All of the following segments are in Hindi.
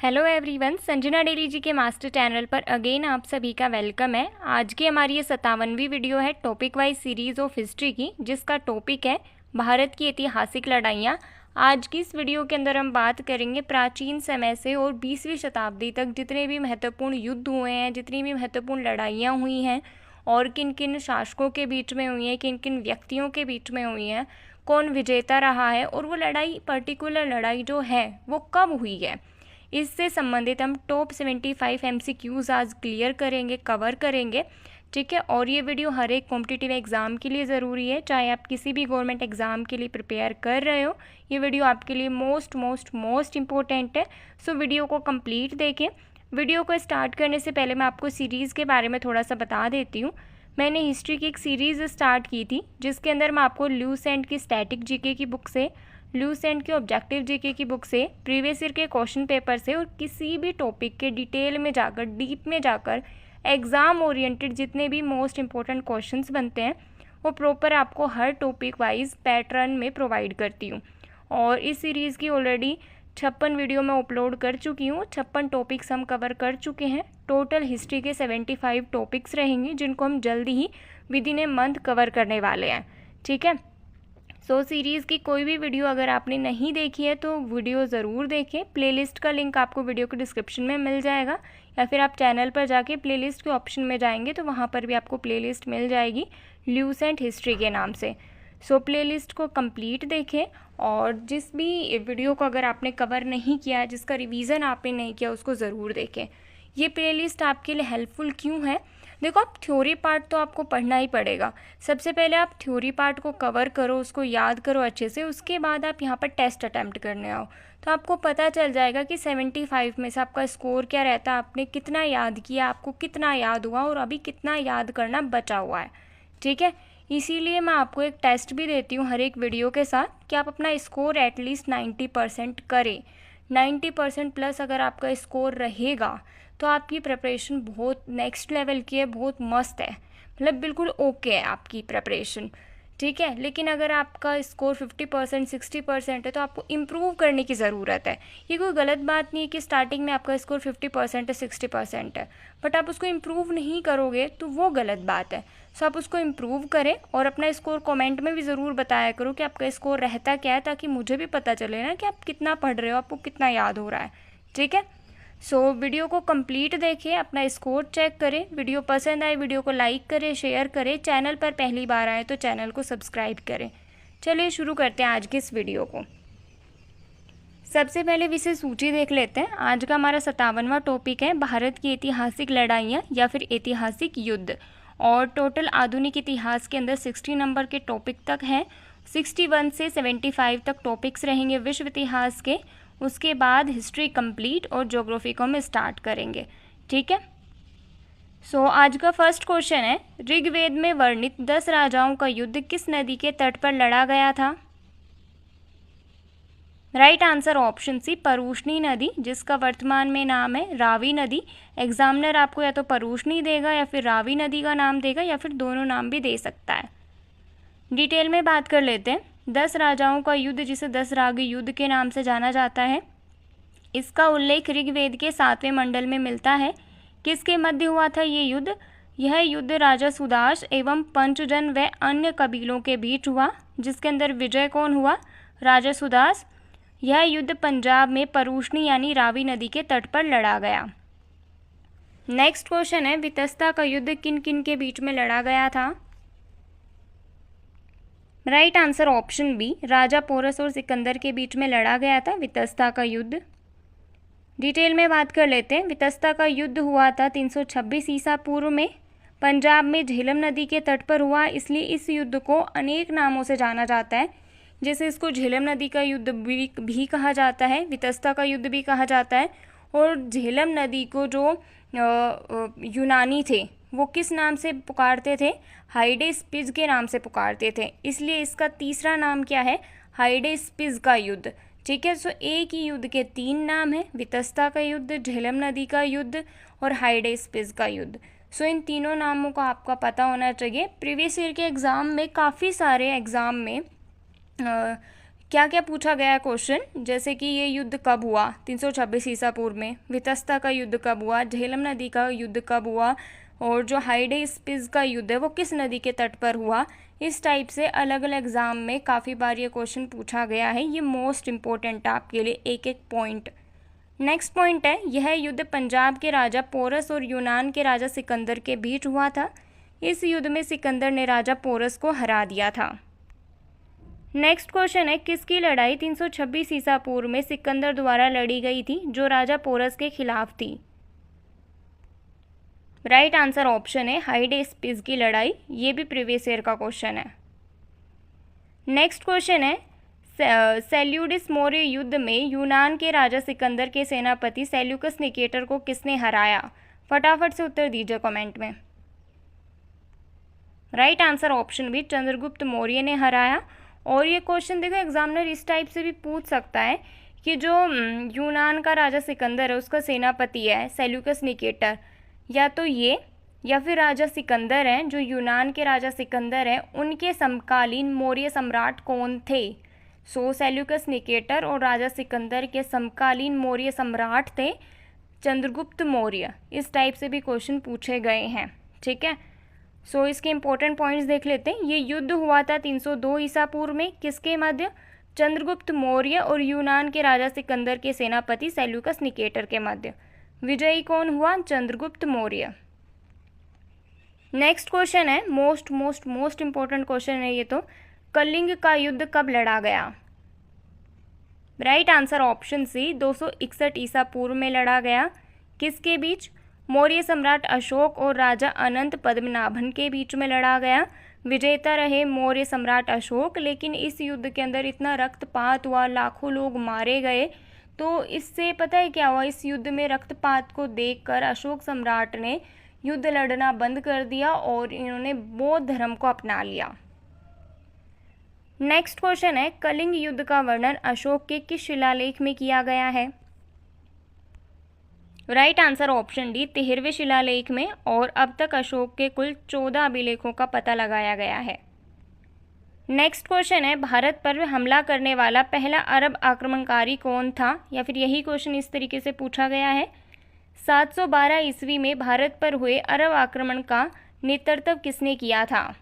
हेलो एवरीवन, संजना डेली जी के मास्टर चैनल पर अगेन आप सभी का वेलकम है। आज की हमारी ये 57वीं वीडियो है topic wise series of history की, जिसका टॉपिक है भारत की ऐतिहासिक लड़ाइयाँ। आज की इस वीडियो के अंदर हम बात करेंगे प्राचीन समय से और 20वीं शताब्दी तक जितने भी महत्वपूर्ण युद्ध हुए हैं, जितनी भी महत्वपूर्ण लड़ाइयाँ हुई हैं और किन किन शासकों के बीच में हुई हैं, किन किन व्यक्तियों के बीच में हुई हैं, कौन विजेता रहा है और वो लड़ाई पर्टिकुलर लड़ाई जो है वो कब हुई है। इससे संबंधित हम टॉप 75 MCQs आज क्लियर करेंगे, कवर करेंगे, ठीक है। और ये वीडियो हर एक कॉम्पिटिटिव एग्ज़ाम के लिए ज़रूरी है, चाहे आप किसी भी गवर्नमेंट एग्ज़ाम के लिए प्रिपेयर कर रहे हो, ये वीडियो आपके लिए मोस्ट इम्पोर्टेंट है। सो वीडियो को कंप्लीट देखें। वीडियो को स्टार्ट करने से पहले मैं आपको सीरीज़ के बारे में थोड़ा सा बता देती हूँ। मैंने हिस्ट्री की एक सीरीज़ स्टार्ट की थी, जिसके अंदर मैं आपको लूस एंड की स्टैटिक जीके की बुक से, लूस एंड के ऑब्जेक्टिव जीके की बुक से, प्रीवियस ईयर के क्वेश्चन पेपर से और किसी भी टॉपिक के डिटेल में जाकर, डीप में जाकर एग्ज़ाम ओरिएंटेड जितने भी मोस्ट इंपॉर्टेंट क्वेश्चंस बनते हैं वो प्रॉपर आपको हर टॉपिक वाइज पैटर्न में प्रोवाइड करती हूँ। और इस सीरीज़ की ऑलरेडी 56 वीडियो मैं अपलोड कर चुकी हूँ, 56 टॉपिक्स हम कवर कर चुके हैं। टोटल हिस्ट्री के 75 टॉपिक्स रहेंगे, जिनको हम जल्दी ही within a month cover करने वाले हैं, ठीक है। सो सीरीज़ की कोई भी वीडियो अगर आपने नहीं देखी है तो वीडियो ज़रूर देखें। प्लेलिस्ट का लिंक आपको वीडियो के डिस्क्रिप्शन में मिल जाएगा, या फिर आप चैनल पर जाके प्लेलिस्ट के ऑप्शन में जाएंगे तो वहाँ पर भी आपको प्लेलिस्ट मिल जाएगी लूस एंड हिस्ट्री के नाम से। सो प्लेलिस्ट को कंप्लीट देखें, और जिस भी वीडियो को अगर आपने कवर नहीं किया है, जिसका रिवीजन आपने नहीं किया, उसको ज़रूर देखें। ये प्लेलिस्ट आपके लिए हेल्पफुल क्यों है? देखो, आप थ्योरी पार्ट तो आपको पढ़ना ही पड़ेगा। सबसे पहले आप थ्योरी पार्ट को कवर करो, उसको याद करो अच्छे से, उसके बाद आप यहाँ पर टेस्ट अटैम्प्ट करने आओ तो आपको पता चल जाएगा कि 75 में से आपका स्कोर क्या रहता है, आपने कितना याद किया, आपको कितना याद हुआ और अभी कितना याद करना बचा हुआ है, ठीक है। इसीलिए मैं आपको एक टेस्ट भी देती हूँ हर एक वीडियो के साथ कि आप अपना स्कोर एटलीस्ट 90% करें। 90% प्लस अगर आपका स्कोर रहेगा तो आपकी प्रिपरेशन बहुत नेक्स्ट लेवल की है, बहुत मस्त है, मतलब बिल्कुल ओके है आपकी प्रिपरेशन, ठीक है। लेकिन अगर आपका स्कोर 50% 60% है तो आपको इम्प्रूव करने की ज़रूरत है। ये कोई गलत बात नहीं है कि स्टार्टिंग में आपका स्कोर 50% है, 60% है, बट आप उसको इम्प्रूव नहीं करोगे तो वो गलत बात है। सो आप उसको इम्प्रूव करें और अपना स्कोर कमेंट में भी ज़रूर बताया करो कि आपका स्कोर रहता क्या है, ताकि मुझे भी पता चले ना कि आप कितना पढ़ रहे हो, आपको कितना याद हो रहा है, ठीक है। सो वीडियो को कंप्लीट देखें, अपना स्कोर चेक करें। वीडियो पसंद आए वीडियो को लाइक करें, शेयर करें। चैनल पर पहली बार आए तो चैनल को सब्सक्राइब करें। चलिए शुरू करते हैं आज की इस वीडियो को। सबसे पहले विषय सूची देख लेते हैं। आज का हमारा 57वां टॉपिक है भारत की ऐतिहासिक लड़ाइयाँ या फिर ऐतिहासिक युद्ध। और टोटल आधुनिक इतिहास के अंदर 60 नंबर के टॉपिक तक हैं। 61 से 75 तक टॉपिक्स रहेंगे विश्व इतिहास के। उसके बाद हिस्ट्री कंप्लीट और ज्योग्राफी को हम स्टार्ट करेंगे, ठीक है। सो आज का फर्स्ट क्वेश्चन है, ऋग्वेद में वर्णित 10 राजाओं का युद्ध किस नदी के तट पर लड़ा गया था? राइट आंसर ऑप्शन सी, परूशनी नदी, जिसका वर्तमान में नाम है रावी नदी। एग्जामिनर आपको या तो परूशनी देगा या फिर रावी नदी का नाम देगा, या फिर दोनों नाम भी दे सकता है। डिटेल में बात कर लेते हैं। 10 राजाओं का युद्ध, जिसे 10 राग युद्ध के नाम से जाना जाता है, इसका उल्लेख ऋग्वेद के 7वें मंडल में मिलता है। किसके मध्य हुआ था ये युद्ध? यह युद्ध राजा सुदास एवं पंचजन व अन्य कबीलों के बीच हुआ, जिसके अंदर विजय कौन हुआ? राजा सुदास। यह युद्ध पंजाब में परूशनी यानी रावी नदी के तट पर लड़ा गया। नेक्स्ट क्वेश्चन है, वितस्ता का युद्ध किन किन के बीच में लड़ा गया था? राइट आंसर ऑप्शन बी, राजा पोरस और सिकंदर के बीच में लड़ा गया था वितस्ता का युद्ध। डिटेल में बात कर लेते हैं। वितस्ता का युद्ध हुआ था 326 ईसा पूर्व में, पंजाब में झेलम नदी के तट पर हुआ, इसलिए इस युद्ध को अनेक नामों से जाना जाता है। जैसे इसको झेलम नदी का युद्ध भी कहा जाता है, वितस्ता का युद्ध भी कहा जाता है। और झेलम नदी को जो यूनानी थे वो किस नाम से पुकारते थे? हाइडेस्पिज के नाम से पुकारते थे, इसलिए इसका तीसरा नाम क्या है? हाइडेस्पिज का युद्ध, ठीक है। सो एक ही युद्ध के 3 नाम हैं, वितस्ता का युद्ध, झेलम नदी का युद्ध और हाइडेस्पिज का युद्ध। सो इन तीनों नामों का आपका पता होना चाहिए। प्रीवियस ईयर के एग्ज़ाम में काफ़ी सारे एग्ज़ाम में क्या क्या पूछा गया क्वेश्चन, जैसे कि ये युद्ध कब हुआ 326 ईसा पूर्व में, वितस्ता का युद्ध कब हुआ, झेलम नदी का युद्ध कब हुआ, और जो हाइडेस्पिस का युद्ध है वो किस नदी के तट पर हुआ। इस टाइप से अलग अलग एग्जाम में काफ़ी बार ये क्वेश्चन पूछा गया है। ये मोस्ट इम्पोर्टेंट है आपके लिए, एक एक पॉइंट। नेक्स्ट पॉइंट है, यह युद्ध पंजाब के राजा पोरस और यूनान के राजा सिकंदर के बीच हुआ था। इस युद्ध में सिकंदर ने राजा पोरस को हरा दिया था। नेक्स्ट क्वेश्चन है, किसकी लड़ाई 326 ईसा पूर्व में सिकंदर द्वारा लड़ी गई थी जो राजा पोरस के खिलाफ थी। राइट आंसर ऑप्शन है हाइडेस्पिस की लड़ाई। ये भी प्रीवियस ईयर का क्वेश्चन है। नेक्स्ट क्वेश्चन है, सेल्यूडिस मौर्य युद्ध में यूनान के राजा सिकंदर के सेनापति सेल्यूकस निकेटर को किसने हराया। फटाफट से उत्तर दीजिए कमेंट में। Right answer option B Chandragupta Maurya ने हराया। और ये क्वेश्चन देखो एग्जामिनर इस टाइप से भी पूछ सकता है कि जो यूनान का राजा सिकंदर है उसका सेनापति है सेल्यूकस निकेटर, या तो ये या फिर राजा सिकंदर हैं जो यूनान के राजा सिकंदर हैं उनके समकालीन मौर्य सम्राट कौन थे। सो सेल्यूकस निकेटर और राजा सिकंदर के समकालीन मौर्य सम्राट थे चंद्रगुप्त मौर्य। इस टाइप से भी क्वेश्चन पूछे गए हैं, ठीक है। सो इसके इंपॉर्टेंट पॉइंट्स देख लेते हैं। ये युद्ध हुआ था 302 ईसा पूर्व में, किसके मध्य, चंद्रगुप्त मौर्य और यूनान के राजा सिकंदर के सेनापति सेल्यूकस निकेटर के मध्य। विजयी कौन हुआ, चंद्रगुप्त मौर्य। नेक्स्ट क्वेश्चन है, मोस्ट इंपॉर्टेंट क्वेश्चन है ये तो, कलिंग का युद्ध कब लड़ा गया। राइट आंसर ऑप्शन सी 261 ईसा पूर्व में लड़ा गया। किसके बीच, मौर्य सम्राट अशोक और राजा अनंत पद्मनाभन के बीच में लड़ा गया। विजेता रहे मौर्य सम्राट अशोक, लेकिन इस युद्ध के अंदर इतना रक्तपात हुआ, लाखों लोग मारे गए। तो इससे पता है क्या हुआ, इस युद्ध में रक्तपात को देखकर अशोक सम्राट ने युद्ध लड़ना बंद कर दिया और इन्होंने बौद्ध धर्म को अपना लिया। नेक्स्ट क्वेश्चन है, कलिंग युद्ध का वर्णन अशोक के किस शिलालेख में किया गया है। राइट आंसर ऑप्शन डी 13वें शिलालेख में, और अब तक अशोक के कुल 14 अभिलेखों का पता लगाया गया है। नेक्स्ट क्वेश्चन है, भारत पर हमला करने वाला पहला अरब आक्रमणकारी कौन था, या फिर यही क्वेश्चन इस तरीके से पूछा गया है। 712 ईस्वी में भारत पर हुए अरब आक्रमण का नेतृत्व किसने किया था।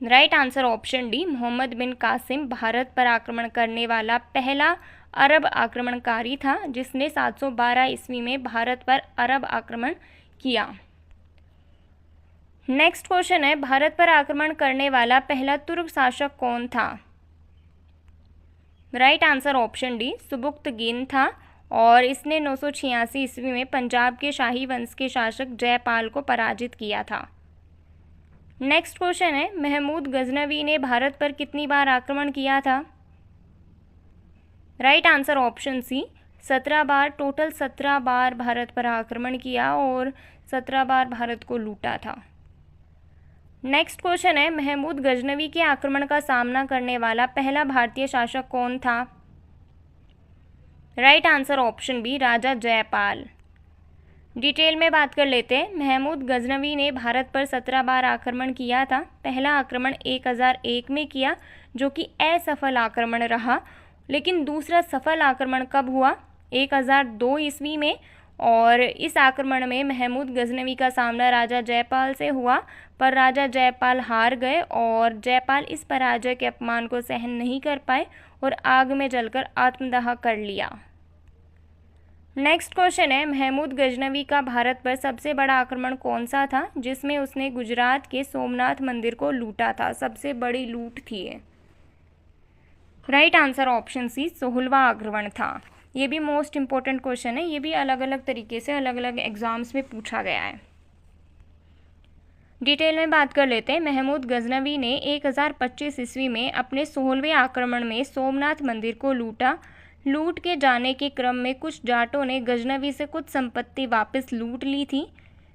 Right answer option D Muhammad bin Qasim Bharat पर आक्रमण करने वाला पहला अरब आक्रमणकारी था जिसने 712 ईस्वी में भारत पर अरब आक्रमण किया। नेक्स्ट क्वेश्चन है, भारत पर आक्रमण करने वाला पहला तुर्क शासक कौन था। Right answer option D Sabuktigin था, और इसने 986 ईस्वी में पंजाब के शाही वंश के शासक जयपाल को पराजित किया था। नेक्स्ट क्वेश्चन है, महमूद गजनवी ने भारत पर कितनी बार आक्रमण किया था। राइट आंसर ऑप्शन सी 17 बार, टोटल 17 बार भारत पर आक्रमण किया और 17 बार भारत को लूटा था। नेक्स्ट क्वेश्चन है, महमूद गजनवी के आक्रमण का सामना करने वाला पहला भारतीय शासक कौन था। राइट आंसर ऑप्शन बी राजा जयपाल। डिटेल में बात कर लेते हैं। महमूद गजनवी ने भारत पर 17 बार आक्रमण किया था। पहला आक्रमण 1001 में किया जो कि असफल आक्रमण रहा, लेकिन दूसरा सफल आक्रमण कब हुआ, 1002 ईस्वी में, और इस आक्रमण में महमूद गजनवी का सामना राजा जयपाल से हुआ, पर राजा जयपाल हार गए और जयपाल इस पराजय के अपमान को सहन नहीं कर पाए और आग में जलकर आत्मदाह कर लिया। नेक्स्ट क्वेश्चन है, महमूद गजनवी का भारत पर सबसे बड़ा आक्रमण कौन सा था जिसमें उसने गुजरात के सोमनाथ मंदिर को लूटा था। सबसे बड़ी लूट थी ये। राइट आंसर ऑप्शन सी 16वां आक्रमण था। ये भी मोस्ट इंपॉर्टेंट क्वेश्चन है। ये भी अलग अलग तरीके से अलग अलग एग्जाम्स में पूछा गया है। डिटेल में बात कर लेते हैं। महमूद गजनवी ने 1025 ईस्वी में अपने 16वें आक्रमण में सोमनाथ मंदिर को लूटा। लूट के जाने के क्रम में कुछ जाटों ने गजनवी से कुछ संपत्ति वापस लूट ली थी।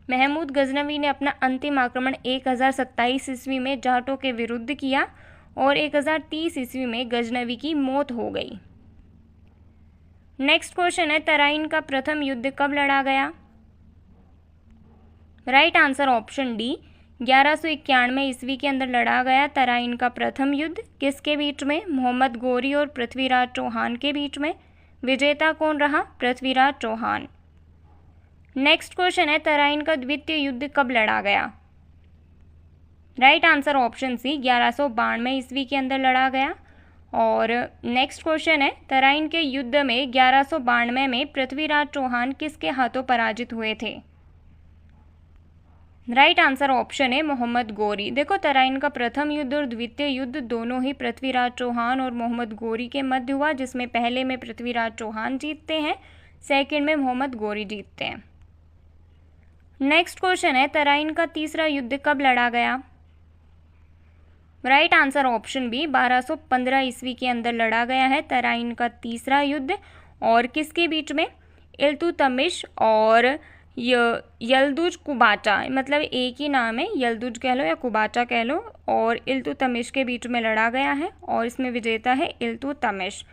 महमूद गजनवी ने अपना अंतिम आक्रमण 1027 ईस्वी में जाटों के विरुद्ध किया और 1030 ईस्वी में गजनवी की मौत हो गई। नेक्स्ट क्वेश्चन है, तराइन का प्रथम युद्ध कब लड़ा गया। राइट आंसर ऑप्शन डी 1191 ईस्वी के अंदर लड़ा गया तराइन का प्रथम युद्ध किसके बीच में? मोहम्मद गोरी और पृथ्वीराज चौहान के बीच में। विजेता कौन रहा? पृथ्वीराज चौहान। नेक्स्ट क्वेश्चन है, तराइन का द्वितीय युद्ध कब लड़ा गया? राइट आंसर ऑप्शन सी, 1192 ईस्वी के अंदर लड़ा गया। और नेक्स्ट क्वेश्चन है, तराइन के युद्ध में 1192 में पृथ्वीराज चौहान किसके हाथों पराजित हुए थे? राइट आंसर ऑप्शन है मोहम्मद गोरी। देखो, तराइन का प्रथम युद्ध और द्वितीय युद्ध दोनों ही पृथ्वीराज चौहान और मोहम्मद गोरी के मध्य हुआ, जिसमें पहले में पृथ्वीराज चौहान जीतते हैं, सेकंड में मोहम्मद गोरी जीतते हैं। नेक्स्ट क्वेश्चन है, तराइन का तीसरा युद्ध कब लड़ा गया? राइट आंसर ऑप्शन बी, 1215 ईस्वी के अंदर लड़ा गया है तराइन का तीसरा युद्ध। और किसके बीच में? इल्तुतमिश और यल्दुज कुबाचा, मतलब एक ही नाम है, यल्दुज कह लो या कुबाचा कह लो, और इल्तुतमिश के बीच में लड़ा गया है और इसमें विजेता है इल्तुतमिश।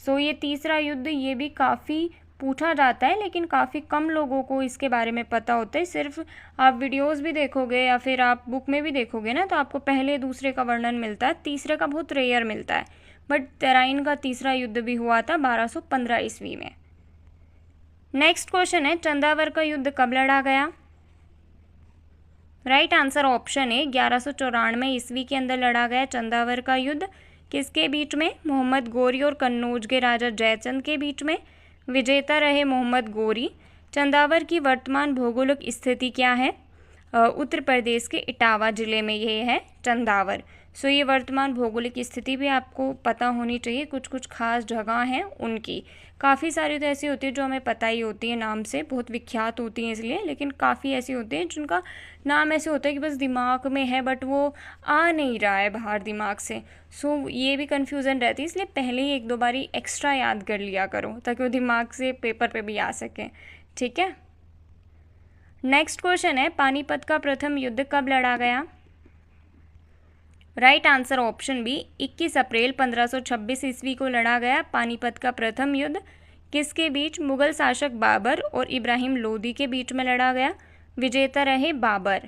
सो ये तीसरा युद्ध, ये भी काफ़ी पूछा जाता है लेकिन काफ़ी कम लोगों को इसके बारे में पता होता है। सिर्फ आप वीडियोस भी देखोगे या फिर आप बुक में भी देखोगे ना, तो आपको पहले दूसरे का वर्णन मिलता है, तीसरे का बहुत रेयर मिलता है। बट तराइन का तीसरा युद्ध भी हुआ था 1215 ईस्वी में। नेक्स्ट क्वेश्चन है, चंदावर का युद्ध कब लड़ा गया? राइट आंसर ऑप्शन है 1194 ईस्वी के अंदर लड़ा गया चंदावर का युद्ध। किसके बीच में? मोहम्मद गोरी और कन्नौज के राजा जयचंद के बीच में। विजेता रहे मोहम्मद गोरी। चंदावर की वर्तमान भौगोलिक स्थिति क्या है? उत्तर प्रदेश के इटावा जिले में ये है चंदावर। सो ये वर्तमान भौगोलिक स्थिति भी आपको पता होनी चाहिए, कुछ कुछ खास जगह हैं उनकी। काफ़ी सारी तो ऐसी होती है जो हमें पता ही होती है नाम से, बहुत विख्यात होती हैं इसलिए, लेकिन काफ़ी ऐसी होती हैं जिनका नाम ऐसे होता है कि बस दिमाग में है बट वो आ नहीं रहा है बाहर दिमाग से। सो ये भी कन्फ्यूज़न रहती है, इसलिए पहले ही एक दो बारी एक्स्ट्रा याद कर लिया करो ताकि वो दिमाग से पेपर पे भी आ सके। ठीक है। नेक्स्ट क्वेश्चन है, पानीपत का प्रथम युद्ध कब लड़ा गया? राइट आंसर ऑप्शन बी, 21 अप्रैल 1526 ईस्वी को लड़ा गया पानीपत का प्रथम युद्ध। किसके बीच? मुगल शासक बाबर और इब्राहिम लोदी के बीच में लड़ा गया। विजेता रहे बाबर।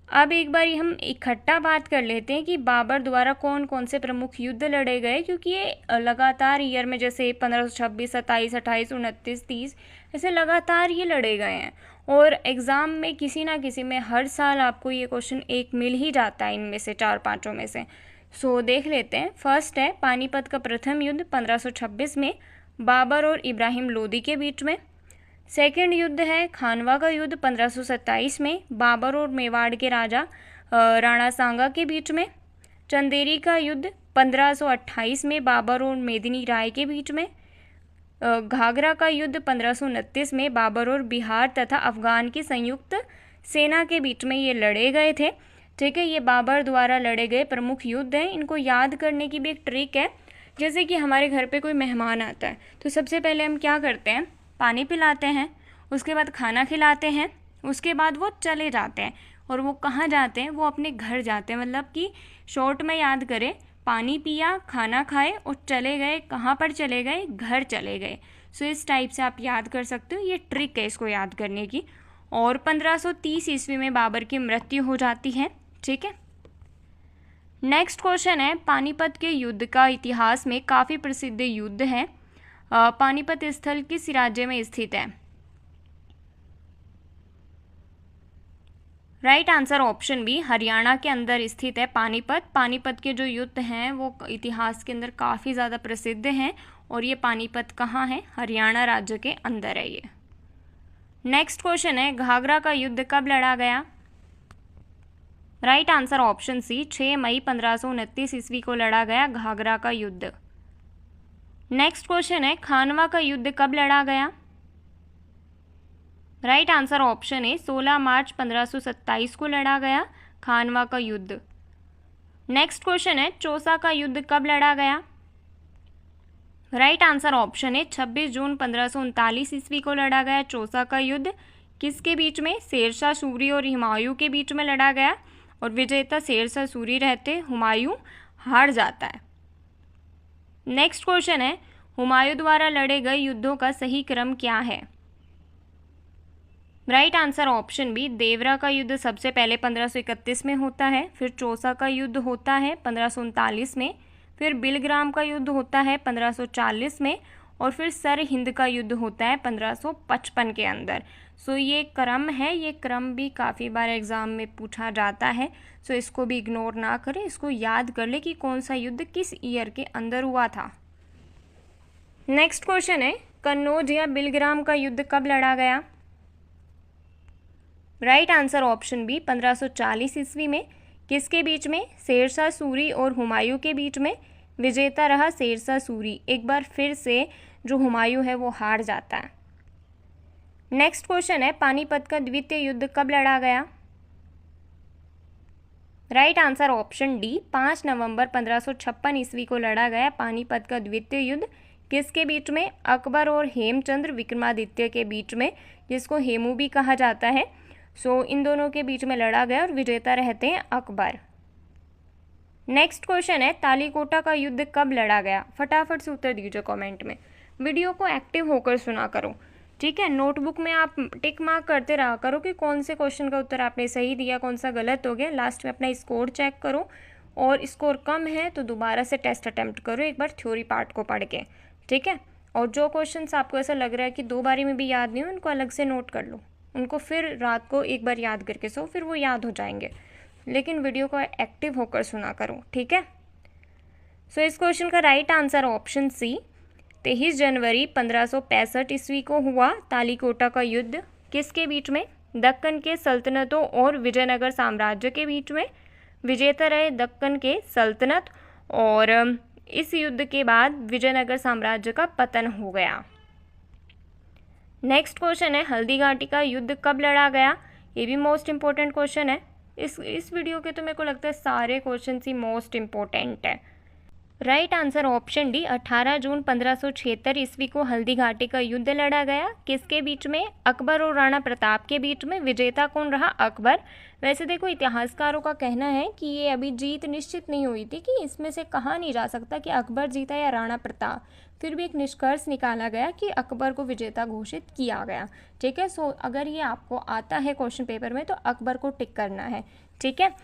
अब एक बार हम इकट्ठा बात कर लेते हैं कि बाबर द्वारा कौन कौन से प्रमुख युद्ध लड़े गए, क्योंकि ये लगातार ईयर में जैसे 1526, 27, 28, 29, 30 ऐसे लगातार ये लड़े गए हैं और एग्ज़ाम में किसी ना किसी में हर साल आपको ये क्वेश्चन एक मिल ही जाता है इनमें से, चार पांचों में से। सो देख लेते हैं। फर्स्ट है पानीपत का प्रथम युद्ध 1526 में बाबर और इब्राहिम लोदी के बीच में। सेकंड युद्ध है खानवा का युद्ध 1527 में बाबर और मेवाड़ के राजा राणा सांगा के बीच में। चंदेरी का युद्ध 1528 में बाबर और मेदिनी राय के बीच में। घाघरा का युद्ध 1529 में बाबर और बिहार तथा अफगान की संयुक्त सेना के बीच में ये लड़े गए थे। ठीक है, ये बाबर द्वारा लड़े गए प्रमुख युद्ध हैं। इनको याद करने की भी एक ट्रिक है, जैसे कि हमारे घर पे कोई मेहमान आता है तो सबसे पहले हम क्या करते हैं, पानी पिलाते हैं, उसके बाद खाना खिलाते हैं, उसके बाद वो चले जाते हैं। और वो कहाँ जाते हैं? वो अपने घर जाते हैं। मतलब कि शॉर्ट में याद करें, पानी पिया, खाना खाए और चले गए। कहाँ पर चले गए? घर चले गए। सो इस टाइप से आप याद कर सकते हो, ये ट्रिक है इसको याद करने की। और 1530 ईस्वी में बाबर की मृत्यु हो जाती है। ठीक है। नेक्स्ट क्वेश्चन है, पानीपत के युद्ध का इतिहास में काफ़ी प्रसिद्ध युद्ध है। पानीपत स्थल किस राज्य में स्थित है? Right answer option B, Haryana के अंदर स्थित है पानीपत। पानीपत के जो युद्ध हैं वो इतिहास के अंदर काफ़ी ज़्यादा प्रसिद्ध हैं और ये पानीपत कहाँ है? हरियाणा राज्य के अंदर है ये। नेक्स्ट क्वेश्चन है, घाघरा का युद्ध कब लड़ा गया? राइट आंसर ऑप्शन सी, 6 मई 1529 ईस्वी को लड़ा गया घाघरा का युद्ध। नेक्स्ट क्वेश्चन है, खानवा का युद्ध कब लड़ा गया? राइट आंसर ऑप्शन है 16 मार्च 1527 को लड़ा गया खानवा का युद्ध। नेक्स्ट क्वेश्चन है, चौसा का युद्ध कब लड़ा गया? राइट आंसर ऑप्शन है 26 जून 1539 ईस्वी को लड़ा गया चौसा का युद्ध। किसके बीच में? शेरशाह सूरी और हुमायूं के बीच में लड़ा गया और विजेता शेरशाह सूरी रहते, हुमायूं हार जाता है। नेक्स्ट क्वेश्चन है, हुमायूं द्वारा लड़े गए युद्धों का सही क्रम क्या है? राइट आंसर ऑप्शन बी, देवरा का युद्ध सबसे पहले 1531 में होता है, फिर चौसा का युद्ध होता है 1539 में, फिर बिलग्राम का युद्ध होता है 1540 में, और फिर सरहिंद का युद्ध होता है 1555 के अंदर। सो ये क्रम है, ये क्रम भी काफ़ी बार एग्ज़ाम में पूछा जाता है। सो इसको भी इग्नोर ना करें, इसको याद कर ले कि कौन सा युद्ध किस ईयर के अंदर हुआ था। नेक्स्ट क्वेश्चन है, कन्नौज या बिलग्राम का युद्ध कब लड़ा गया? राइट आंसर ऑप्शन बी, 1540 ईस्वी में। किसके बीच में? शेरशाह सूरी और हुमायूं के बीच में। विजेता रहा शेरशाह सूरी। एक बार फिर से जो हुमायूं है वो हार जाता है। नेक्स्ट क्वेश्चन है, पानीपत का द्वितीय युद्ध कब लड़ा गया? राइट आंसर ऑप्शन डी, 5 नवंबर 1556 ईस्वी को लड़ा गया पानीपत का द्वितीय युद्ध। किसके बीच में? अकबर और हेमचंद्र विक्रमादित्य के बीच में, जिसको हेमू भी कहा जाता है। सो इन दोनों के बीच में लड़ा गया और विजेता रहते हैं अकबर। नेक्स्ट क्वेश्चन है, तालीकोटा का युद्ध कब लड़ा गया? फटाफट से उत्तर दीजिए कमेंट में। वीडियो को एक्टिव होकर सुना करो, ठीक है। नोटबुक में आप टिक मार्क करते रहा करो कि कौन से क्वेश्चन का उत्तर आपने सही दिया, कौन सा गलत हो गया। लास्ट में अपना स्कोर चेक करो, और स्कोर कम है तो दोबारा से टेस्ट अटेम्प्ट करो एक बार थ्योरी पार्ट को पढ़ के, ठीक है। और जो क्वेश्चंस आपको ऐसा लग रहा है कि 2 बारी में भी याद नहीं हो, उनको अलग से नोट कर लो, उनको फिर रात को एक बार याद करके सो, फिर वो याद हो जाएंगे। लेकिन वीडियो को एक्टिव होकर सुना करो, ठीक है। सो इस क्वेश्चन का राइट आंसर ऑप्शन सी, 23 जनवरी 1565 ईस्वी को हुआ तालीकोटा का युद्ध। किसके बीच में? दक्कन के सल्तनतों और विजयनगर साम्राज्य के बीच में। विजेता रहे दक्कन के सल्तनत, और इस युद्ध के बाद विजयनगर साम्राज्य का पतन हो गया। नेक्स्ट क्वेश्चन है, हल्दी घाटी का युद्ध कब लड़ा गया? ये भी मोस्ट इंपॉर्टेंट क्वेश्चन है। इस वीडियो के तो मेरे को लगता है सारे क्वेश्चन ही मोस्ट इंपॉर्टेंट है। राइट आंसर ऑप्शन डी, 18 जून 1576 ईस्वी को हल्दी घाटी का युद्ध लड़ा गया। किसके बीच में? अकबर और राणा प्रताप के बीच में। विजेता कौन रहा? अकबर। वैसे देखो, इतिहासकारों का कहना है कि ये अभी जीत निश्चित नहीं हुई थी, कि इसमें से कहा नहीं जा सकता कि अकबर जीता या राणा प्रताप। फिर भी एक निष्कर्ष निकाला गया कि अकबर को विजेता घोषित किया गया, ठीक है। सो अगर ये आपको आता है क्वेश्चन पेपर में तो अकबर को टिक करना है, ठीक है।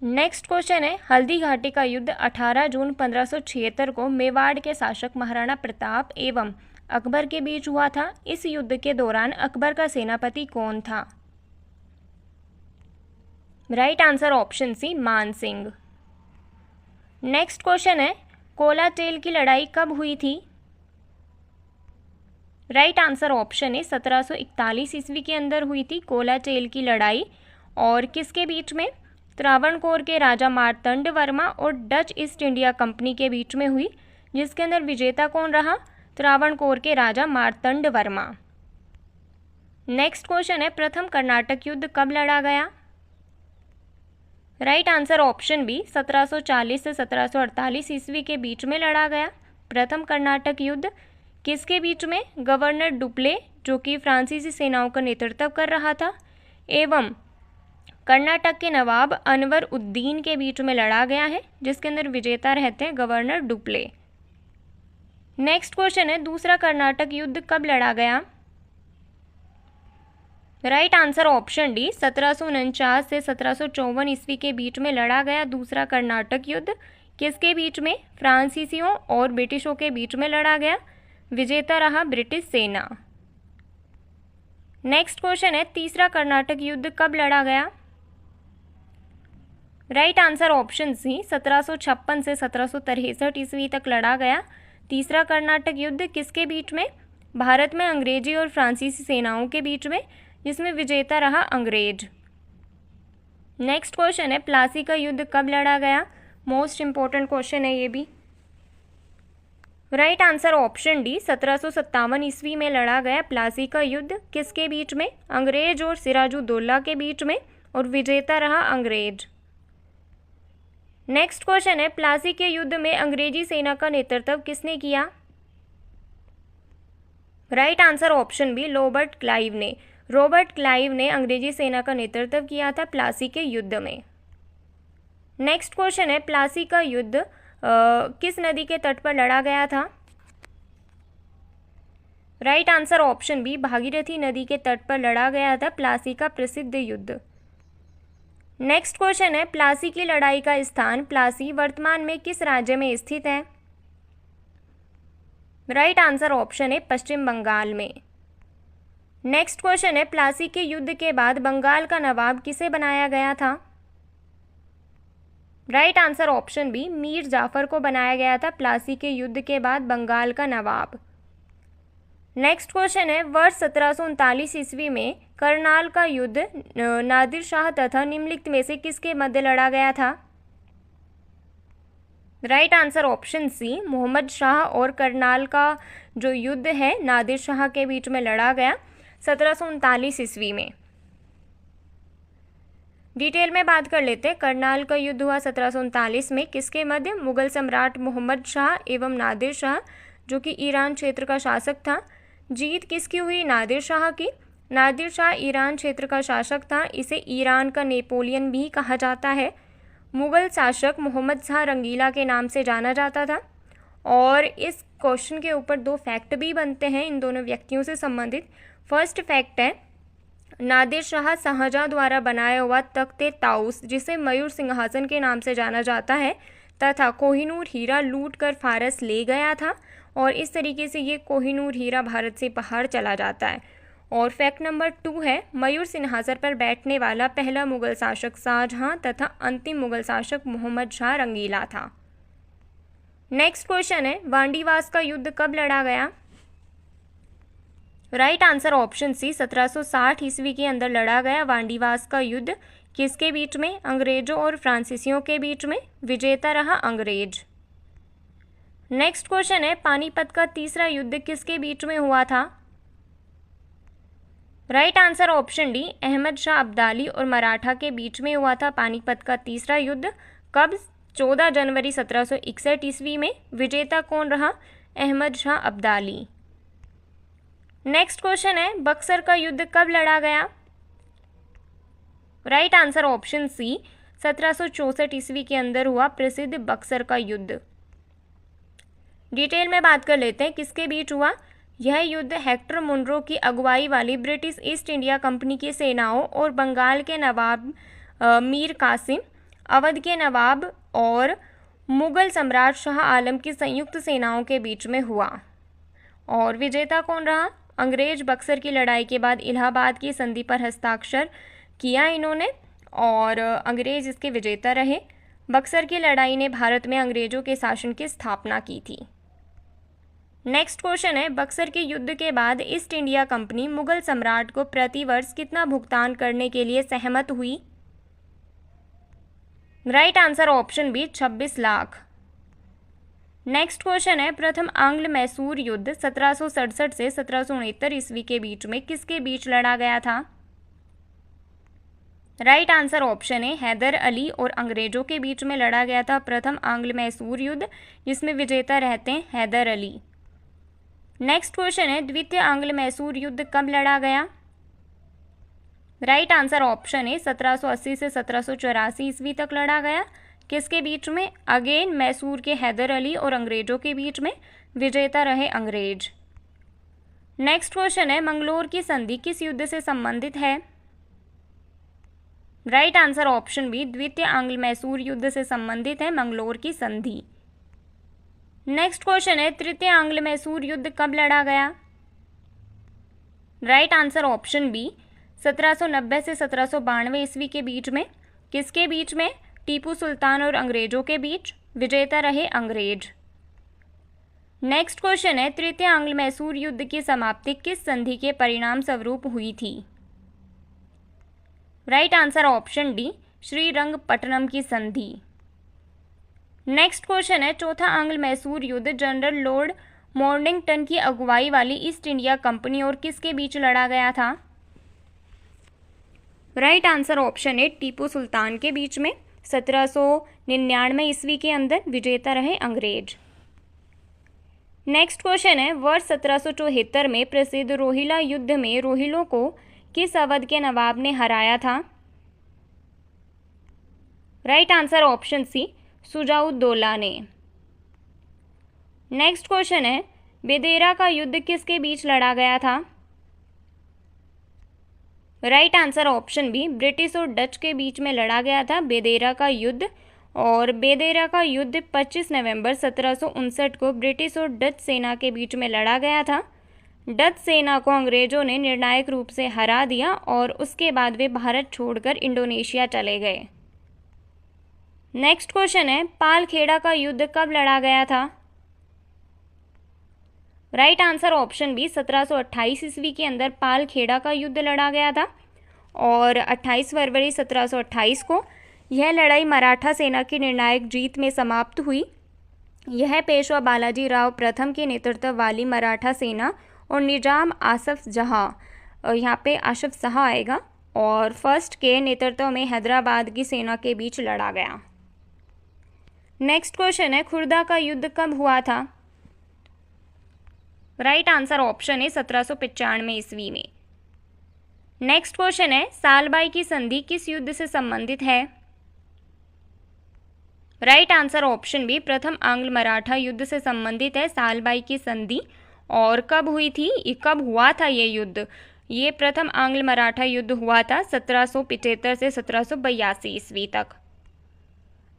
नेक्स्ट क्वेश्चन है, हल्दी घाटी का युद्ध 18 जून 1576 को मेवाड़ के शासक महाराणा प्रताप एवं अकबर के बीच हुआ था। इस युद्ध के दौरान अकबर का सेनापति कौन था? राइट आंसर ऑप्शन सी, मान सिंह। नेक्स्ट क्वेश्चन है, कोलाटेल की लड़ाई कब हुई थी? राइट आंसर ऑप्शन है, 1741 ईस्वी के अंदर हुई थी कोलाटेल की लड़ाई। और किसके बीच में? त्रावणकोर के राजा मार्तंड वर्मा और डच ईस्ट इंडिया कंपनी के बीच में हुई, जिसके अंदर विजेता कौन रहा? त्रावणकोर के राजा मार्तंड वर्मा। नेक्स्ट क्वेश्चन है, प्रथम कर्नाटक युद्ध कब लड़ा गया? राइट आंसर ऑप्शन बी, 1740 से 1748 ईस्वी के बीच में लड़ा गया प्रथम कर्नाटक युद्ध। किसके बीच में? गवर्नर डुप्ले, जो कि फ्रांसीसी सेनाओं का नेतृत्व कर रहा था, एवं कर्नाटक के नवाब अनवर उद्दीन के बीच में लड़ा गया है, जिसके अंदर विजेता रहते हैं गवर्नर डुप्ले। नेक्स्ट क्वेश्चन है, दूसरा कर्नाटक युद्ध कब लड़ा गया? राइट आंसर ऑप्शन डी, 1749 से 1754 ईस्वी के बीच में लड़ा गया दूसरा कर्नाटक युद्ध। किसके बीच में? फ्रांसीसियों और ब्रिटिशों के बीच में लड़ा गया। विजेता रहा ब्रिटिश सेना। नेक्स्ट क्वेश्चन है, तीसरा कर्नाटक युद्ध कब लड़ा गया? राइट आंसर ऑप्शन सी, 1756 से 1763 ईस्वी तक लड़ा गया तीसरा कर्नाटक युद्ध। किसके बीच में? भारत में अंग्रेजी और फ्रांसीसी सेनाओं के बीच में, जिसमें विजेता रहा अंग्रेज। नेक्स्ट क्वेश्चन है, प्लासी का युद्ध कब लड़ा गया? मोस्ट इंपॉर्टेंट क्वेश्चन है ये भी। राइट आंसर ऑप्शन डी, 1757 ईस्वी में लड़ा गया प्लासी का युद्ध। किसके बीच में? अंग्रेज और सिराजुद्दौला के बीच में, और विजेता रहा अंग्रेज। नेक्स्ट क्वेश्चन है, प्लासी के युद्ध में अंग्रेजी सेना का नेतृत्व किसने किया? Right answer option B, Robert Clive ने। रॉबर्ट क्लाइव ने अंग्रेजी सेना का नेतृत्व किया था प्लासी के युद्ध में। नेक्स्ट क्वेश्चन है, प्लासी का युद्ध किस नदी के तट पर लड़ा गया था? Right answer option B, Bhagirathi नदी के तट पर लड़ा गया था प्लासी का प्रसिद्ध युद्ध। नेक्स्ट क्वेश्चन है, प्लासी की लड़ाई का स्थान प्लासी वर्तमान में किस राज्य में स्थित है? राइट आंसर ऑप्शन है पश्चिम बंगाल में। नेक्स्ट क्वेश्चन है, प्लासी के युद्ध के बाद बंगाल का नवाब किसे बनाया गया था? Right answer option B, Mir Jafar को बनाया गया था प्लासी के युद्ध के बाद बंगाल का नवाब। नेक्स्ट क्वेश्चन है, वर्ष 1739 ईस्वी में करनाल का युद्ध नादिर शाह तथा निम्नलिखित में से किसके मध्य लड़ा गया था? Right answer option C, Mohammad Shah और करनाल का जो युद्ध है नादिर शाह के बीच में लड़ा गया 1739 ईस्वी में। डिटेल में बात कर लेते हैं। करनाल का युद्ध हुआ 1739 में, किसके मध्य? मुगल सम्राट मोहम्मद शाह एवं नादिर शाह जो कि ईरान क्षेत्र का शासक था। जीत किसकी हुई? नादिर शाह की। नादिर शाह ईरान क्षेत्र का शासक था, इसे ईरान का नेपोलियन भी कहा जाता है। मुगल शासक मोहम्मद शाह रंगीला के नाम से जाना जाता था। और इस क्वेश्चन के ऊपर 2 फैक्ट भी बनते हैं इन दोनों व्यक्तियों से संबंधित। फर्स्ट फैक्ट है, नादिर शाह शाहजहां द्वारा बनाया हुआ तख्ते ताउस जिसे मयूर सिंहासन के नाम से जाना जाता है तथा कोहिनूर हीरा लूट कर फारस ले गया था और इस तरीके से ये कोहिनूर हीरा भारत से बाहर चला जाता है। और फैक्ट नंबर 2 है, मयूर सिंहासन पर बैठने वाला पहला मुगल शासक शाहजहां तथा अंतिम मुगल शासक मोहम्मद शाह रंगीला था। नेक्स्ट क्वेश्चन है, वांडीवास का युद्ध कब लड़ा गया? राइट आंसर ऑप्शन सी, 1760 ईस्वी के अंदर लड़ा गया वांडीवास का युद्ध। किसके बीच में? अंग्रेजों और फ्रांसीसियों के बीच में। विजेता रहा अंग्रेज। नेक्स्ट क्वेश्चन है, पानीपत का तीसरा युद्ध किसके बीच में हुआ था? Right answer option D, Ahmad Shah Abdali और मराठा के बीच में हुआ था पानीपत का तीसरा युद्ध। कब? 14 जनवरी 1761 ईस्वी में। विजेता कौन रहा? अहमद शाह अब्दाली। नेक्स्ट क्वेश्चन है, बक्सर का युद्ध कब लड़ा गया? राइट आंसर ऑप्शन सी, 1764 ईस्वी के अंदर हुआ प्रसिद्ध बक्सर का युद्ध। डिटेल में बात कर लेते हैं, किसके बीच हुआ? यह युद्ध हेक्टर मुनरो की अगुवाई वाली ब्रिटिश ईस्ट इंडिया कंपनी की सेनाओं और बंगाल के नवाब मीर कासिम, अवध के नवाब और मुगल सम्राट शाह आलम की संयुक्त सेनाओं के बीच में हुआ। और विजेता कौन रहा? अंग्रेज। बक्सर की लड़ाई के बाद इलाहाबाद की संधि पर हस्ताक्षर किया इन्होंने और अंग्रेज इसके विजेता रहे। बक्सर की लड़ाई ने भारत में अंग्रेजों के शासन की स्थापना की थी। नेक्स्ट क्वेश्चन है, बक्सर के युद्ध के बाद ईस्ट इंडिया कंपनी मुगल सम्राट को प्रतिवर्ष कितना भुगतान करने के लिए सहमत हुई? Right answer option B, 26 lakh. Next question है, प्रथम आंग्ल मैसूर युद्ध 1767 से 1769 ईस्वी के बीच में किसके बीच लड़ा गया था? राइट आंसर ऑप्शन है हैदर अली और अंग्रेजों के बीच में लड़ा गया था प्रथम आंग्ल मैसूर युद्ध, जिसमें विजेता रहते हैं हैदर अली। नेक्स्ट क्वेश्चन है, द्वितीय आंग्ल मैसूर युद्ध कब लड़ा गया? राइट आंसर ऑप्शन है 1780 से 1784 ईस्वी तक लड़ा गया। किसके बीच में? अगेन मैसूर के हैदर अली और अंग्रेजों के बीच में। विजेता रहे अंग्रेज। नेक्स्ट क्वेश्चन है, मंगलोर की संधि किस युद्ध से संबंधित है? राइट आंसर ऑप्शन बी, द्वितीय आंग्ल मैसूर युद्ध से संबंधित है मंगलोर की संधि। नेक्स्ट क्वेश्चन है, तृतीय आंग्ल मैसूर युद्ध कब लड़ा गया? राइट आंसर ऑप्शन बी, 1790 से 1792 ईस्वी के बीच में। किसके बीच में? टीपू सुल्तान और अंग्रेजों के बीच। विजेता रहे अंग्रेज। नेक्स्ट क्वेश्चन है, तृतीय आंग्ल मैसूर युद्ध की समाप्ति किस संधि के परिणाम स्वरूप हुई थी? Right answer option D, Srirangapatnam की संधि। नेक्स्ट क्वेश्चन है, चौथा आंग्ल मैसूर युद्ध जनरल लॉर्ड मॉर्निंगटन की अगुवाई वाली ईस्ट इंडिया कंपनी और किसके बीच लड़ा गया था? राइट आंसर ऑप्शन है टीपू सुल्तान के बीच में 1799 ईस्वी के अंदर। विजेता रहे अंग्रेज। नेक्स्ट क्वेश्चन है, वर्ष 1774 में प्रसिद्ध रोहिला युद्ध में रोहिलों को किस अवध के नवाब ने हराया था? Right answer option C, Shujauddaula ने। नेक्स्ट क्वेश्चन है, बेदेरा का युद्ध किसके बीच लड़ा गया था? Right answer option B, British और डच के बीच में लड़ा गया था बेदेरा का युद्ध। और बेदेरा का युद्ध 25 नवंबर 1759 को ब्रिटिश और डच सेना के बीच में लड़ा गया था। डच सेना को अंग्रेजों ने निर्णायक रूप से हरा दिया और उसके बाद वे भारत छोड़कर इंडोनेशिया चले गए। नेक्स्ट क्वेश्चन है, पालखेड़ा का युद्ध कब लड़ा गया था? राइट आंसर ऑप्शन बी, 1728 ईस्वी के अंदर पालखेड़ा का युद्ध लड़ा गया था और 28 फरवरी 1728 को यह लड़ाई मराठा सेना की निर्णायक जीत में समाप्त हुई। यह पेशवा बालाजी राव प्रथम के नेतृत्व वाली मराठा सेना और निजाम आसफ जहाँ, यहाँ पे आसफ शाह आएगा, और फर्स्ट के नेतृत्व में हैदराबाद की सेना के बीच लड़ा गया। नेक्स्ट क्वेश्चन है, खुर्दा का युद्ध कब हुआ था? राइट आंसर ऑप्शन है 1795 ईस्वी में। नेक्स्ट क्वेश्चन है, सालबाई की संधि किस युद्ध से संबंधित है? राइट आंसर ऑप्शन बी, प्रथम आंग्ल मराठा युद्ध से संबंधित है सालबाई की संधि। और कब हुई थी, कब हुआ था ये युद्ध? ये प्रथम आंग्ल मराठा युद्ध हुआ था 1775 से 1782 ईस्वी तक।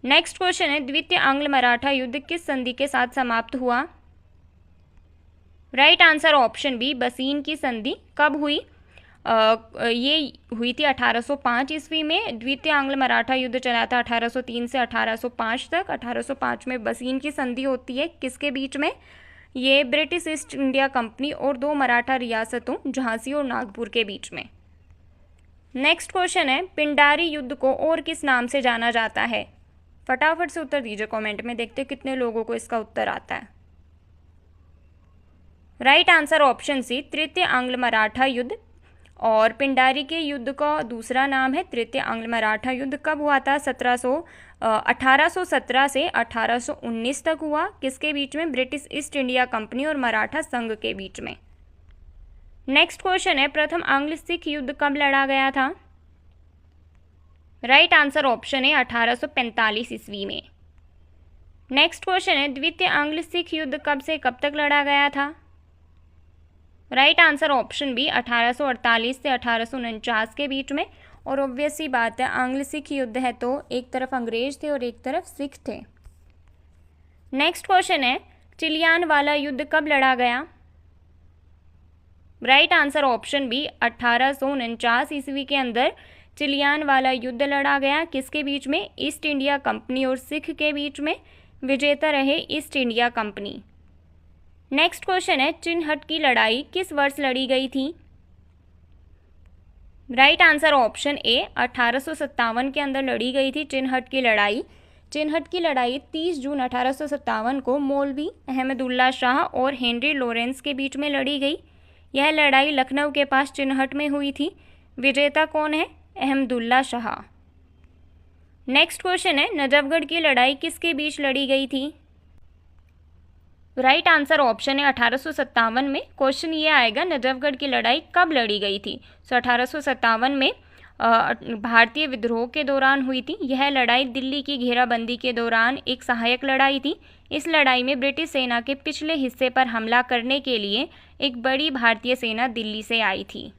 नेक्स्ट क्वेश्चन है, द्वितीय आंग्ल मराठा युद्ध किस संधि के साथ समाप्त हुआ? राइट आंसर ऑप्शन बी, बसीन की संधि। कब हुई? ये हुई थी 1805 ईस्वी में। द्वितीय आंग्ल मराठा युद्ध चला था 1803 से 1805 तक। 1805 में बसीन की संधि होती है, किसके बीच में? ये ब्रिटिश ईस्ट इंडिया कंपनी और दो मराठा रियासतों झांसी और नागपुर के बीच में। नेक्स्ट क्वेश्चन है, पिंडारी युद्ध को और किस नाम से जाना जाता है? फटाफट से उत्तर दीजिए कमेंट में, देखते कितने लोगों को इसका उत्तर आता है। राइट आंसर ऑप्शन सी, तृतीय आंग्ल मराठा युद्ध। और पिंडारी के युद्ध का दूसरा नाम है तृतीय आंग्ल मराठा युद्ध। कब हुआ था? 1817 से 1819 तक हुआ। किसके बीच में? ब्रिटिश ईस्ट इंडिया कंपनी और मराठा संघ के बीच में। नेक्स्ट क्वेश्चन है, प्रथम आंग्ल सिख युद्ध कब लड़ा गया था? राइट आंसर ऑप्शन है 1845 ईस्वी में। नेक्स्ट क्वेश्चन है, द्वितीय आंग्ल सिख युद्ध कब से कब तक लड़ा गया था? राइट आंसर ऑप्शन बी, 1848 से 1849 के बीच में। और ऑब्वियस सी बात है, आंग्ल सिख युद्ध है तो एक तरफ अंग्रेज थे और एक तरफ सिख थे। नेक्स्ट क्वेश्चन है, चिलियानवाला युद्ध कब लड़ा गया? राइट आंसर ऑप्शन बी, 1849 ईस्वी के अंदर चिलियानवाला युद्ध लड़ा गया। किसके बीच में? ईस्ट इंडिया कंपनी और सिख के बीच में। विजेता रहे east India company. Next question है, चिनहट की लड़ाई किस वर्ष लड़ी गई थी? राइट आंसर ऑप्शन ए, 1857 के अंदर लड़ी गई थी चिनहट की लड़ाई। चिनहट की लड़ाई 30 जून 1857 को मौलवी अहमदुल्ला शाह और हेनरी लॉरेंस के बीच में लड़ी गई। यह लड़ाई लखनऊ के पास चिनहट में हुई थी। विजेता कौन है? अहमदुल्ला शाह। नेक्स्ट क्वेश्चन है, नजफगढ़ की लड़ाई किसके बीच लड़ी गई थी? राइट आंसर ऑप्शन है 1857 में। क्वेश्चन ये आएगा, नजफगढ़ की लड़ाई कब लड़ी गई थी? 1857 में भारतीय विद्रोह के दौरान हुई थी। यह लड़ाई दिल्ली की घेराबंदी के दौरान एक सहायक लड़ाई थी। इस लड़ाई में ब्रिटिश सेना के पिछले हिस्से पर हमला करने के लिए एक बड़ी भारतीय सेना दिल्ली से आई थी।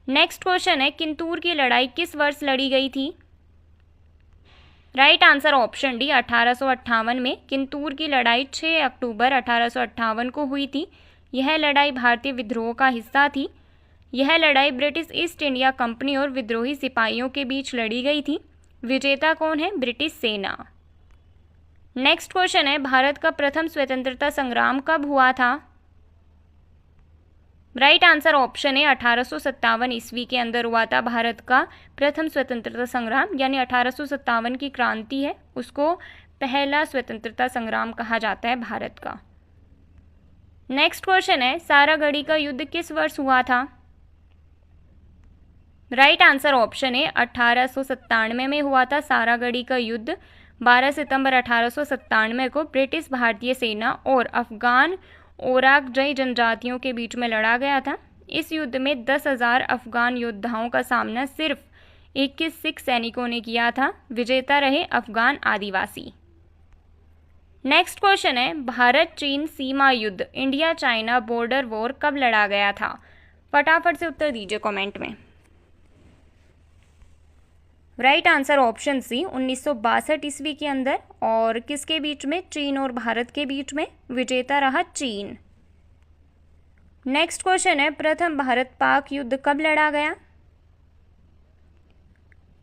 नेक्स्ट क्वेश्चन है, किंतूर की लड़ाई किस वर्ष लड़ी गई थी? राइट आंसर ऑप्शन डी, 1858 में। किंतूर की लड़ाई 6 अक्टूबर 1858 को हुई थी। यह लड़ाई भारतीय विद्रोह का हिस्सा थी। यह लड़ाई ब्रिटिश ईस्ट इंडिया कंपनी और विद्रोही सिपाहियों के बीच लड़ी गई थी। विजेता कौन है? ब्रिटिश सेना। नेक्स्ट क्वेश्चन है, भारत का प्रथम स्वतंत्रता संग्राम कब हुआ था? राइट आंसर ऑप्शन है 1857 ईस्वी के अंदर हुआ था भारत का प्रथम स्वतंत्रता संग्राम। यानी 1857 की क्रांति है, उसको पहला स्वतंत्रता संग्राम कहा जाता है भारत का। नेक्स्ट क्वेश्चन है, सारागढ़ी का युद्ध किस वर्ष हुआ था? राइट आंसर ऑप्शन है 1897 में हुआ था सारागढ़ी का युद्ध। 12 सितंबर 1897 को ब्रिटिश भारतीय सेना और अफगान ओराकजई जनजातियों के बीच में लड़ा गया था। इस युद्ध में 10,000 अफगान योद्धाओं का सामना सिर्फ 21 सिख सैनिकों ने किया था। विजेता रहे अफगान आदिवासी। नेक्स्ट क्वेश्चन है, भारत चीन सीमा युद्ध, इंडिया चाइना बॉर्डर वॉर कब लड़ा गया था? फटाफट से उत्तर दीजिए कमेंट में। राइट आंसर ऑप्शन सी, 1962 ईस्वी के अंदर। और किसके बीच में? चीन और भारत के बीच में। विजेता रहा चीन। नेक्स्ट क्वेश्चन है, प्रथम भारत पाक युद्ध कब लड़ा गया?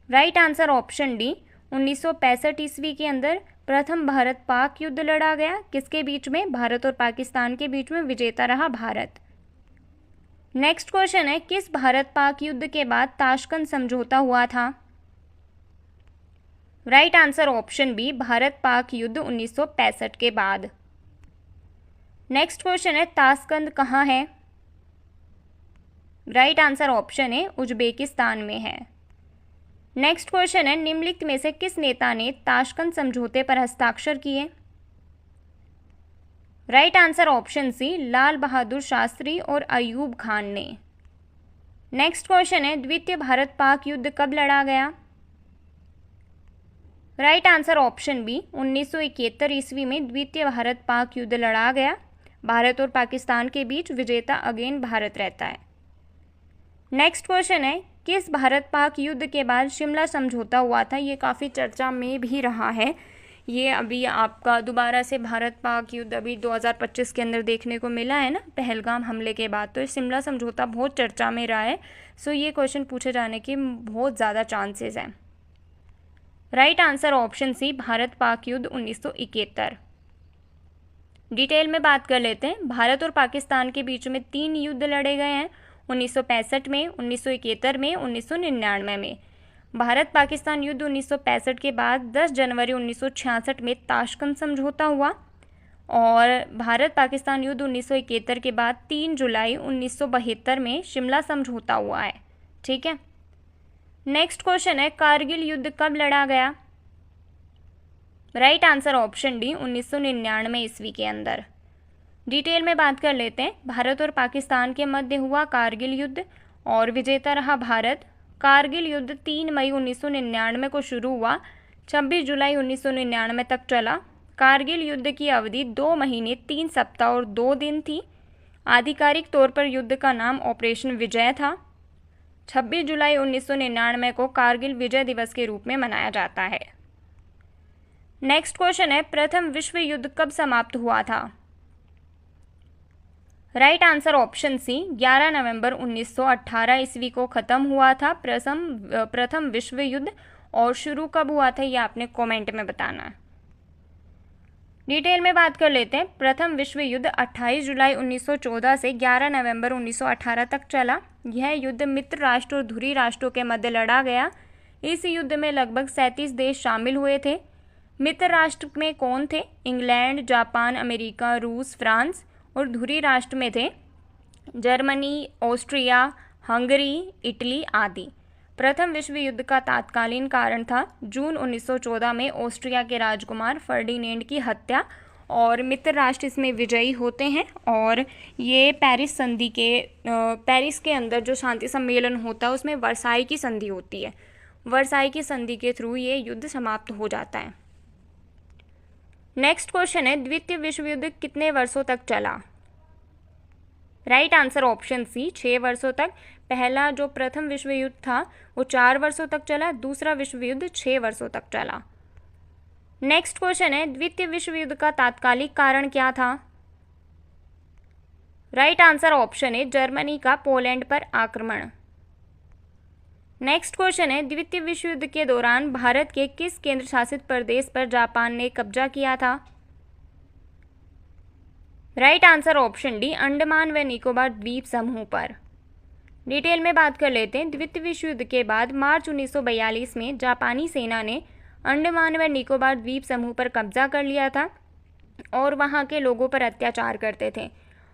राइट आंसर ऑप्शन डी, 1965 ईस्वी के अंदर प्रथम भारत पाक युद्ध लड़ा गया। किसके बीच में? भारत और पाकिस्तान के बीच में। विजेता रहा भारत। नेक्स्ट क्वेश्चन है, किस भारत पाक युद्ध के बाद ताशकंद समझौता हुआ था? Right answer option B, Bharat Pak युद्ध 1965 के बाद। नेक्स्ट क्वेश्चन है, ताशकंद कहाँ है? राइट आंसर ऑप्शन है, उज्बेकिस्तान में है। नेक्स्ट क्वेश्चन है, निम्नलिखित में से किस नेता ने ताशकंद समझौते पर हस्ताक्षर किए? राइट आंसर ऑप्शन सी, लाल बहादुर शास्त्री और अयूब खान ने। नेक्स्ट क्वेश्चन है, द्वितीय भारत पाक युद्ध कब लड़ा गया? राइट आंसर ऑप्शन बी, 1971 ईस्वी में द्वितीय भारत पाक युद्ध लड़ा गया। भारत और पाकिस्तान के बीच। विजेता अगेन भारत रहता है। नेक्स्ट क्वेश्चन है, किस भारत पाक युद्ध के बाद शिमला समझौता हुआ था? ये काफ़ी चर्चा में भी रहा है। ये अभी आपका दोबारा से भारत पाक युद्ध अभी 2025 के अंदर देखने को मिला है ना, पहलगाम हमले के बाद। तो शिमला समझौता बहुत चर्चा में रहा है। सो ये क्वेश्चन पूछे जाने के बहुत ज़्यादा चांसेस हैं। Right answer option C, Bharat Pak युद्ध 1971। डिटेल में बात कर लेते हैं। भारत और पाकिस्तान के बीच में 3 युद्ध लड़े गए हैं, 1965 में, 1971 में, 1999 में। भारत पाकिस्तान युद्ध 1965 के बाद 10 जनवरी 1966 में ताशकंद समझौता हुआ। और भारत पाकिस्तान युद्ध 1971 के बाद 3 जुलाई 1972 में शिमला समझौता हुआ है। ठीक है। नेक्स्ट क्वेश्चन है, कारगिल युद्ध कब लड़ा गया? राइट आंसर ऑप्शन डी, 1999 ईस्वी के अंदर। डिटेल में बात कर लेते हैं। भारत और पाकिस्तान के मध्य हुआ कारगिल युद्ध और विजेता रहा भारत। कारगिल युद्ध 3 मई 1999 को शुरू हुआ, 26 जुलाई 1999 तक चला। कारगिल युद्ध की अवधि 2 महीने 3 सप्ताह और 2 दिन थी। आधिकारिक तौर पर युद्ध का नाम ऑपरेशन विजय था। 26 जुलाई 1999 को कारगिल विजय दिवस के रूप में मनाया जाता है। नेक्स्ट क्वेश्चन है, प्रथम विश्व युद्ध कब समाप्त हुआ था? राइट आंसर ऑप्शन सी, 11 नवंबर 1918 ईस्वी को खत्म हुआ था प्रथम विश्व युद्ध। और शुरू कब हुआ था ये आपने कमेंट में बताना है। डिटेल में बात कर लेते हैं। प्रथम विश्व युद्ध 28 जुलाई 1914 से 11 नवंबर 1918 तक चला। यह युद्ध मित्र राष्ट्र और धुरी राष्ट्रों के मध्य लड़ा गया। इस युद्ध में लगभग 37 देश शामिल हुए थे। मित्र राष्ट्र में कौन थे? इंग्लैंड, जापान, अमेरिका, रूस, फ्रांस। और धुरी राष्ट्र में थे जर्मनी, ऑस्ट्रिया, हंगरी, इटली आदि। प्रथम विश्व युद्ध का तात्कालीन कारण था जून 1914 में ऑस्ट्रिया के राजकुमार फर्डिनेंड की हत्या। और मित्र राष्ट्र इसमें विजयी होते हैं। और ये पेरिस के अंदर जो शांति सम्मेलन होता है उसमें वर्साई की संधि होती है। वर्साई की संधि के थ्रू ये युद्ध समाप्त हो जाता है। नेक्स्ट क्वेश्चन है, द्वितीय विश्व युद्ध कितने वर्षों तक चला? राइट आंसर ऑप्शन सी, 6 वर्षों तक। पहला जो प्रथम विश्व युद्ध था वो 4 वर्षों तक चला। दूसरा विश्व युद्ध 6 वर्षों तक चला। नेक्स्ट क्वेश्चन है, द्वितीय विश्व युद्ध का तात्कालिक कारण क्या था? राइट आंसर ऑप्शन है, जर्मनी का पोलैंड पर आक्रमण। नेक्स्ट क्वेश्चन है, द्वितीय विश्व युद्ध के दौरान भारत के किस केंद्र शासित प्रदेश पर जापान ने कब्जा किया था? Right answer option D, Andaman व निकोबार द्वीप समूह पर। डिटेल में बात कर लेते हैं। द्वितीय विश्व युद्ध के बाद मार्च 1942 में जापानी सेना ने अंडमान व निकोबार द्वीप समूह पर कब्जा कर लिया था और वहां के लोगों पर अत्याचार करते थे।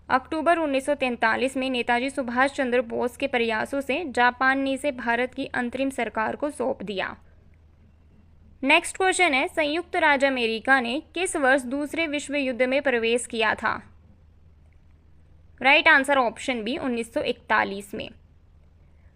अक्टूबर 1943 में नेताजी सुभाष चंद्र बोस के प्रयासों से जापान ने इसे भारत की अंतरिम सरकार को सौंप दिया। नेक्स्ट क्वेश्चन है, संयुक्त राज्य अमेरिका ने किस वर्ष दूसरे विश्व युद्ध में प्रवेश किया था? राइट आंसर ऑप्शन बी, 1941 में।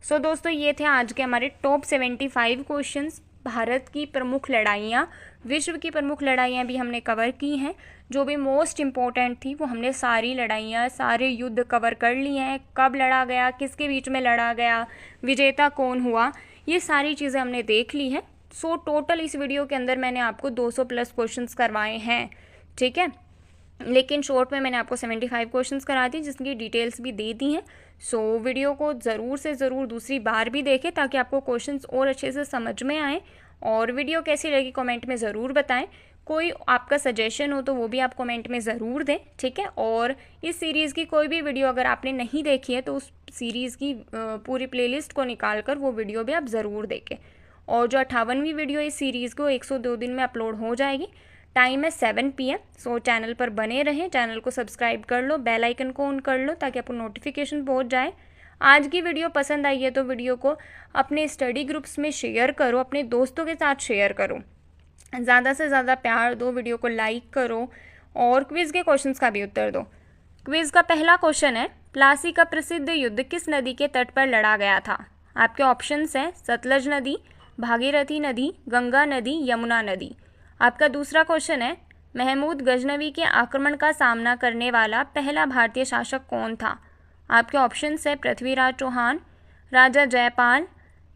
सो दोस्तों ये थे आज के हमारे टॉप 75 क्वेश्चंस भारत की प्रमुख लड़ाइयाँ, विश्व की प्रमुख लड़ाइयाँ भी हमने कवर की हैं। जो भी मोस्ट इम्पोर्टेंट थी वो हमने सारी लड़ाइयाँ, सारे युद्ध कवर कर लिए हैं। कब लड़ा गया, किसके बीच में लड़ा गया, विजेता कौन हुआ, ये सारी चीज़ें हमने देख ली हैं। सो टोटल इस वीडियो के अंदर मैंने आपको 200 प्लस क्वेश्चंस करवाए हैं, ठीक है। लेकिन शॉर्ट में मैंने आपको 75 क्वेश्चंस करा दी, जिसकी डिटेल्स भी दे दी हैं। सो वीडियो को ज़रूर से ज़रूर दूसरी बार भी देखें ताकि आपको क्वेश्चंस और अच्छे से समझ में आए। और वीडियो कैसी लगी कमेंट में ज़रूर बताएं। कोई आपका सजेशन हो तो वो भी आप कमेंट में ज़रूर दें, ठीक है। और इस सीरीज़ की कोई भी वीडियो अगर आपने नहीं देखी है तो उस सीरीज़ की पूरी प्लेलिस्ट को निकाल कर वो वीडियो भी आप ज़रूर देखें। और जो 58वीं वीडियो इस सीरीज़ को 102 दिन में अपलोड हो जाएगी। टाइम है 7 PM। सो चैनल पर बने रहें, चैनल को सब्सक्राइब कर लो, बेल आइकन को ऑन कर लो ताकि आपको नोटिफिकेशन पहुंच जाए। आज की वीडियो पसंद आई है तो वीडियो को अपने स्टडी ग्रुप्स में शेयर करो, अपने दोस्तों के साथ शेयर करो, ज़्यादा से ज़्यादा प्यार दो, वीडियो को लाइक करो और क्विज़ के क्वेश्चंस का भी उत्तर दो। क्विज़ का पहला क्वेश्चन है, प्लासी का प्रसिद्ध युद्ध किस नदी के तट पर लड़ा गया था? आपके ऑप्शंस हैं सतलज नदी, भागीरथी नदी, गंगा नदी, यमुना नदी। आपका दूसरा क्वेश्चन है, महमूद गजनवी के आक्रमण का सामना करने वाला पहला भारतीय शासक कौन था? आपके ऑप्शंस है पृथ्वीराज चौहान, राजा जयपाल,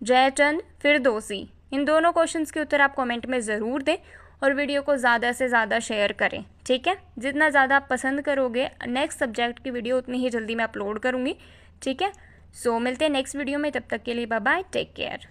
जयचंद, फिरदौसी। इन दोनों क्वेश्चंस के उत्तर आप कमेंट में ज़रूर दें और वीडियो को ज़्यादा से ज़्यादा शेयर करें, ठीक है। जितना ज़्यादा आप पसंद करोगे नेक्स्ट सब्जेक्ट की वीडियो उतनी ही जल्दी मैं अपलोड करूँगी, ठीक है। सो मिलते हैं नेक्स्ट वीडियो में, तब तक के लिए बाय बाय, टेक केयर।